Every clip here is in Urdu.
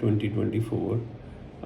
2024।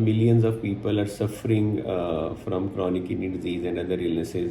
Millions of people are suffering from chronic kidney disease and other illnesses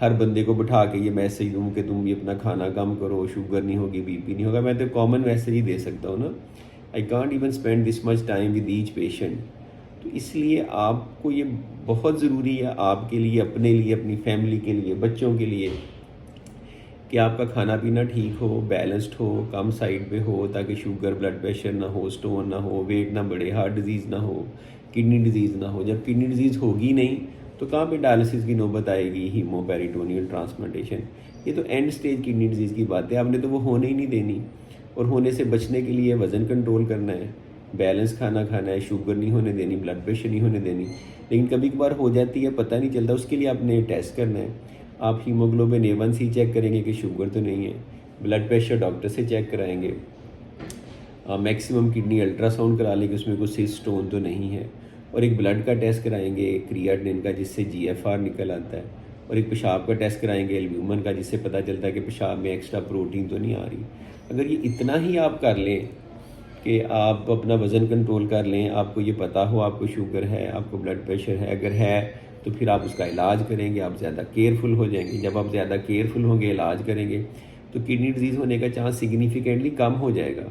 ہر بندے کو بٹھا کے یہ میسیج دوں کہ تم بھی اپنا کھانا کم کرو, شوگر نہیں ہوگی, بی پی نہیں ہوگا. میں تو کامن میسیج ہی دے سکتا ہوں نا. I can't even spend this much time with each patient. تو اس لیے آپ کو یہ بہت ضروری ہے آپ کے لیے, اپنے لیے, اپنی فیملی کے لیے, بچوں کے لیے, کہ آپ کا کھانا پینا ٹھیک ہو, بیلنسڈ ہو, کم سائڈ پہ ہو, تاکہ شوگر, بلڈ پریشر نہ ہو, اسٹون نہ ہو, ویٹ نہ بڑھے, ہارٹ ڈیزیز نہ ہو, کڈنی ڈیزیز نہ ہو. جب کڈنی ڈیزیز ہوگی نہیں تو کہاں پہ ڈائلسس کی نوبت آئے گی, ہیمو پیریٹونیل ٹرانسپلانٹیشن. یہ تو اینڈ سٹیج کڈنی ڈیزیز کی بات ہے, آپ نے تو وہ ہونے ہی نہیں دینی. اور ہونے سے بچنے کے لیے وزن کنٹرول کرنا ہے, بیلنس کھانا کھانا ہے, شوگر نہیں ہونے دینی, بلڈ پریشر نہیں ہونے دینی. لیکن کبھی کبھار ہو جاتی ہے, پتہ نہیں چلتا, اس کے لیے آپ نے ٹیسٹ کرنا ہے. آپ ہیموگلوبن A1C چیک کریں گے کہ شوگر تو نہیں ہے, بلڈ پریشر ڈاکٹر سے چیک کرائیں گے, میکسیمم کڈنی الٹرا ساؤنڈ کرا لیں کہ اس میں کوئی سسٹ اسٹون تو نہیں ہے, اور ایک بلڈ کا ٹیسٹ کرائیں گے کریاٹنین کا, جس سے GFR نکل آتا ہے, اور ایک پیشاب کا ٹیسٹ کرائیں گے البیومن کا, جس سے پتہ چلتا ہے کہ پیشاب میں ایکسٹرا پروٹین تو نہیں آ رہی. اگر یہ اتنا ہی آپ کر لیں کہ آپ اپنا وزن کنٹرول کر لیں, آپ کو یہ پتہ ہو آپ کو شوگر ہے, آپ کو بلڈ پریشر ہے, اگر ہے تو پھر آپ اس کا علاج کریں گے, آپ زیادہ کیئرفل ہو جائیں گے. جب آپ زیادہ کیئرفل ہوں گے, علاج کریں گے, تو کڈنی ڈیزیز ہونے کا چانس سگنیفیکنٹلی کم ہو جائے گا.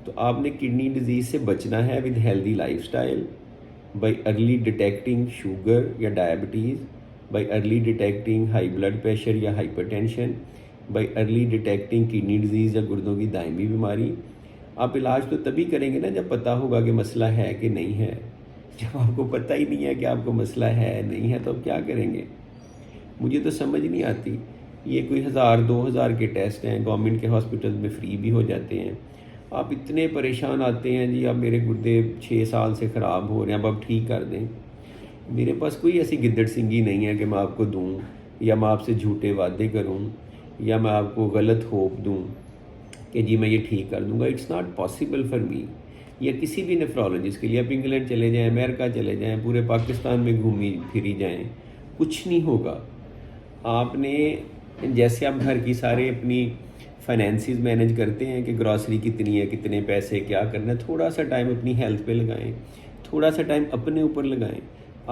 تو آپ نے کڈنی ڈیزیز سے بچنا ہے with healthy life style, by early detecting sugar یا diabetes, by early detecting high blood pressure یا hypertension, by early detecting kidney disease یا گردوں کی دائمی بیماری. آپ علاج تو تبھی کریں گے نا جب پتہ ہوگا کہ مسئلہ ہے کہ نہیں ہے. جب آپ کو پتہ ہی نہیں ہے کہ آپ کو مسئلہ ہے نہیں ہے تو آپ کیا کریں گے؟ مجھے تو سمجھ نہیں آتی. یہ کوئی 1000-2000 کے ٹیسٹ ہیں, گورنمنٹ کے ہاسپٹل میں فری بھی ہو جاتے ہیں. آپ اتنے پریشان آتے ہیں, جی اب میرے گردے 6 سال سے خراب ہو رہے ہیں, اب آپ ٹھیک کر دیں. میرے پاس کوئی ایسی گدڑ سنگی نہیں ہے کہ میں آپ کو دوں, یا میں آپ سے جھوٹے وعدے کروں, یا میں آپ کو غلط ہوپ دوں کہ جی میں یہ ٹھیک کر دوں گا. It's not possible for me. یا کسی بھی نیفرولوجسٹ کے لیے آپ انگلینڈ چلے جائیں, امریکہ چلے جائیں, پورے پاکستان میں گھومی پھری جائیں, کچھ نہیں ہوگا. آپ نے جیسے آپ گھر کی سارے اپنی فائنینسز مینیج کرتے ہیں کہ گراسری کتنی ہے, کتنے پیسے, کیا کرنا ہے, تھوڑا سا ٹائم اپنی ہیلتھ پہ لگائیں, تھوڑا سا ٹائم اپنے اوپر لگائیں.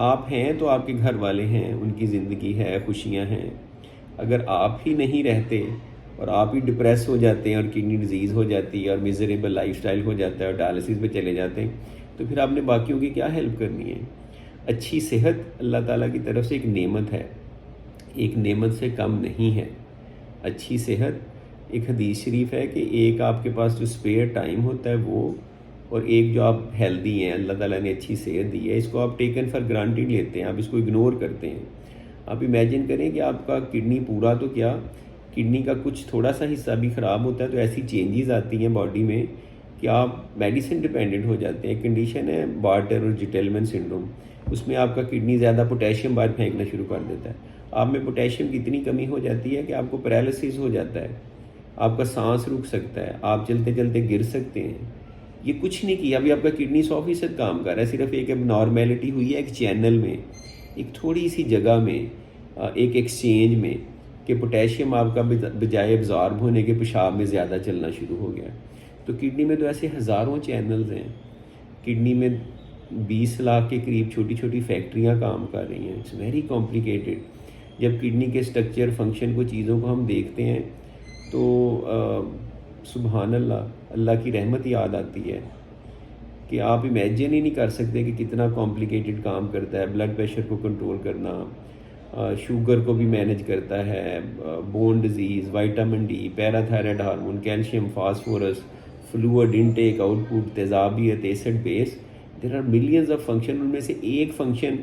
آپ ہیں تو آپ کے گھر والے ہیں, ان کی زندگی ہے, خوشیاں ہیں. اگر آپ ہی نہیں رہتے اور آپ ہی ڈپریس ہو جاتے ہیں, اور کڈنی ڈیزیز ہو جاتی ہے, اور میزریبل لائف سٹائل ہو جاتا ہے, اور ڈائلسس پہ چلے جاتے ہیں, تو پھر آپ نے باقیوں کی کیا ہیلپ کرنی ہے؟ اچھی صحت اللہ تعالیٰ کی طرف سے ایک نعمت ہے, ایک نعمت سے کم نہیں ہے. اچھی صحت, ایک حدیث شریف ہے کہ ایک آپ کے پاس جو اسپیئر ٹائم ہوتا ہے وہ, اور ایک جو آپ ہیلدی ہیں, اللہ تعالیٰ نے اچھی صحت دی ہے, اس کو آپ ٹیکن فار گرانٹیڈ لیتے ہیں, آپ اس کو اگنور کرتے ہیں. آپ امیجن کریں کہ آپ کا کڈنی پورا تو کیا, کڈنی کا کچھ تھوڑا سا حصہ بھی خراب ہوتا ہے تو ایسی چینجز آتی ہیں باڈی میں کہ آپ میڈیسن ڈپینڈنٹ ہو جاتے ہیں. ایک کنڈیشن ہے بارٹر اور جیٹلمن سنڈروم, اس میں آپ کا کڈنی زیادہ پوٹیشیم باہر پھینکنا شروع کر دیتا ہے. آپ میں پوٹیشیم کی اتنی کمی ہو جاتی ہے کہ آپ کو پیرالسس ہو جاتا ہے, آپ کا سانس رک سکتا ہے, آپ چلتے چلتے گر سکتے ہیں. یہ کچھ نہیں کیا, ابھی آپ کا کڈنی 100% کام کر رہا ہے, صرف ایک اب نارمیلٹی ہوئی ہے ایک چینل میں, ایک تھوڑی سی جگہ میں, ایک ایکسچینج میں, کہ پوٹیشیم آپ کا بجائے ابزارب ہونے کے پیشاب میں زیادہ چلنا شروع ہو گیا. تو کڈنی میں تو ایسے ہزاروں چینلز ہیں, کڈنی میں 20 لاکھ کے قریب چھوٹی چھوٹی فیکٹریاں کام کر رہی ہیں. It's very complicated. جب کڈنی کے سٹرکچر, فنکشن کو, چیزوں کو ہم دیکھتے ہیں تو سبحان اللہ, اللہ کی رحمت یاد آتی ہے کہ آپ امیجن ہی نہیں کر سکتے کہ کتنا کمپلیکیٹڈ کام کرتا ہے. بلڈ پریشر کو کنٹرول کرنا, شوگر کو بھی مینیج کرتا ہے, bone disease, vitamin D, parathyroid hormone, calcium, phosphorus, fluid intake, output, تیزابیت, acid base. There are millions of function. ان میں سے ایک فنکشن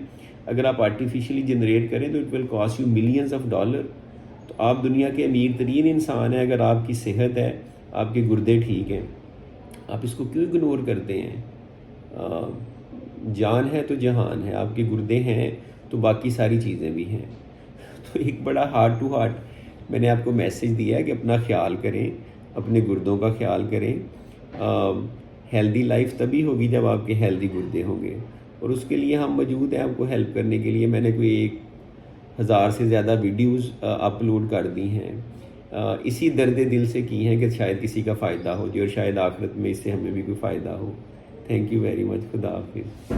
اگر آپ آرٹیفیشلی جنریٹ کریں تو it will cost you millions of dollar. تو آپ دنیا کے امیر ترین انسان ہیں, اگر آپ کی صحت ہے, آپ کے گردے ٹھیک ہیں, آپ اس کو کیوں اگنور کرتے ہیں؟ جان ہے تو جہان ہے, آپ کے گردے ہیں تو باقی ساری چیزیں بھی ہیں. تو ایک بڑا ہارٹ ٹو ہارٹ میں نے آپ کو میسیج دیا ہے کہ اپنا خیال کریں, اپنے گردوں کا خیال کریں. ہیلدی لائف تبھی ہوگی جب آپ کے ہیلدی گردے ہوں گے, اور اس کے لیے ہم موجود ہیں آپ کو ہیلپ کرنے کے لیے. میں نے کوئی 1000 سے زیادہ ویڈیوز اپلوڈ کر دی ہیں, اسی درد دل سے کی ہیں کہ شاید کسی کا فائدہ ہو جائے, اور شاید آخرت میں اس سے ہمیں بھی کوئی فائدہ ہو. Thank you very much. خدا حافظ.